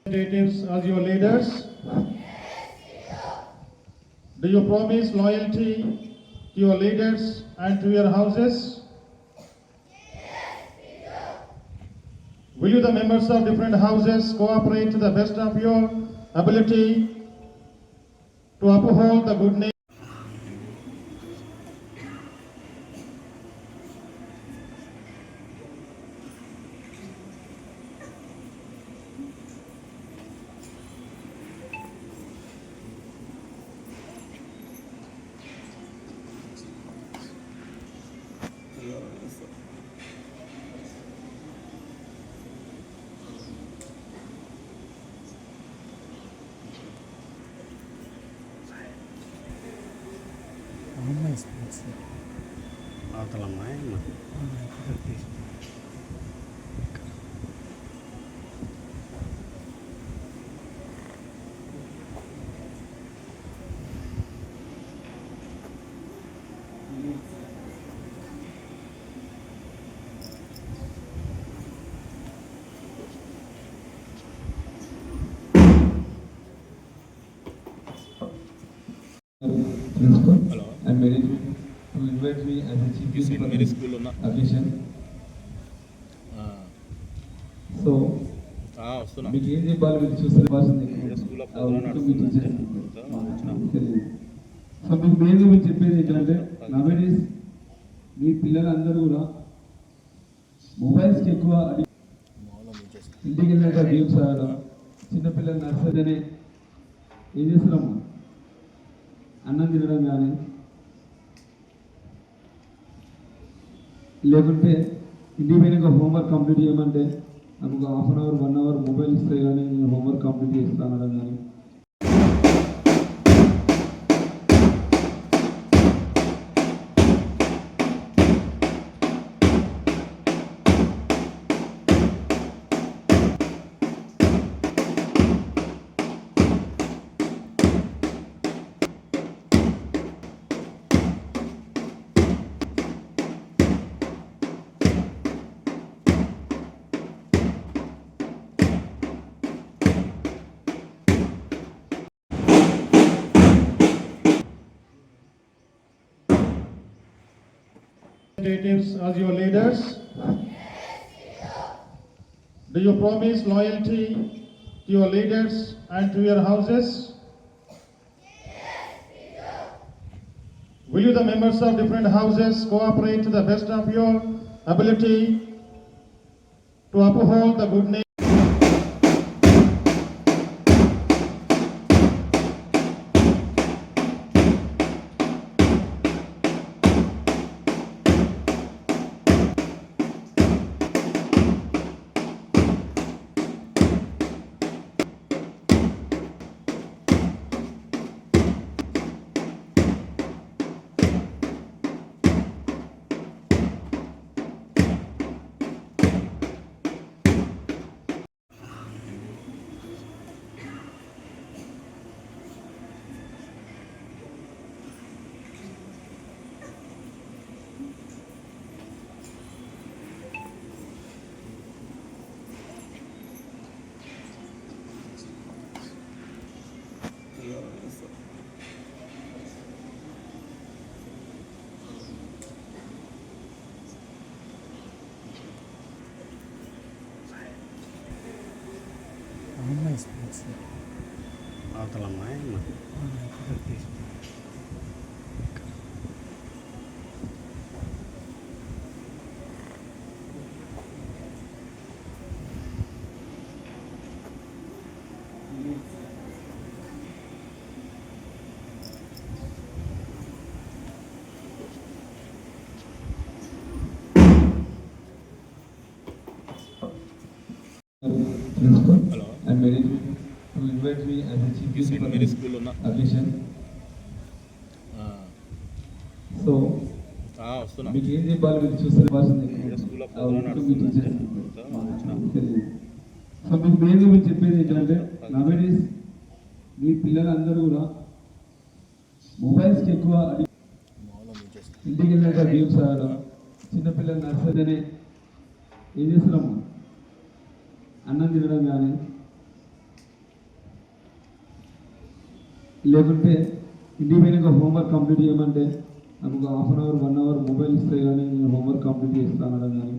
Representatives as your leaders, do you promise loyalty to your leaders and to your houses? Will you, the members of different houses, cooperate to the best of your ability to uphold the good name? Principal and management to invite me as a chief guest for this occasion. So, మీకు ఏం చెప్పాలి మీరు చూస్తే so మీకు మెయిన్గా మీరు చెప్పేది ఏంటంటే నవేడేస్ మీ పిల్లలందరూ కూడా మొబైల్స్కి ఎక్కువ ఇంటికి వెళ్ళాక గేమ్స్ ఆడడం, చిన్నపిల్లలు నర్సరీనే ఏం చేస్తున్నాము అన్నం తినడం కానీ లేకుంటే ఇంటికి పోయినాక హోంవర్క్ కంప్లీట్ చేయమంటే నాకు ఒక half an hour 1 hour mobile ఇస్తే కానీ నేను హోంవర్క్ కంప్లీట్ చేస్తాను అనడం కానీ Representatives as your leaders, do you promise loyalty to your leaders and to your houses? Will you, the members of different houses, cooperate to the best of your ability to uphold the good name? Principal and management to invite me as a chief guest for this occasion. So, మీకు ఏం చెప్పాలి మీరు చూస్తే so మీకు మెయిన్గా మీరు చెప్పేది ఏంటంటే నవేడేస్ మీ పిల్లలందరూ కూడా మొబైల్స్కి ఎక్కువ ఇంటికి వెళ్ళాక గేమ్స్ ఆడడం, చిన్నపిల్లలు నర్సరీనే ఏం చేస్తున్నాము అన్నం తినడం కానీ లేకుంటే ఇంటికి పోయినాక హోంవర్క్ కంప్లీట్ చేయమంటే నాకు ఒక half an hour 1 hour mobile ఇస్తే కానీ నేను హోంవర్క్ కంప్లీట్ చేస్తాను అనడం కానీ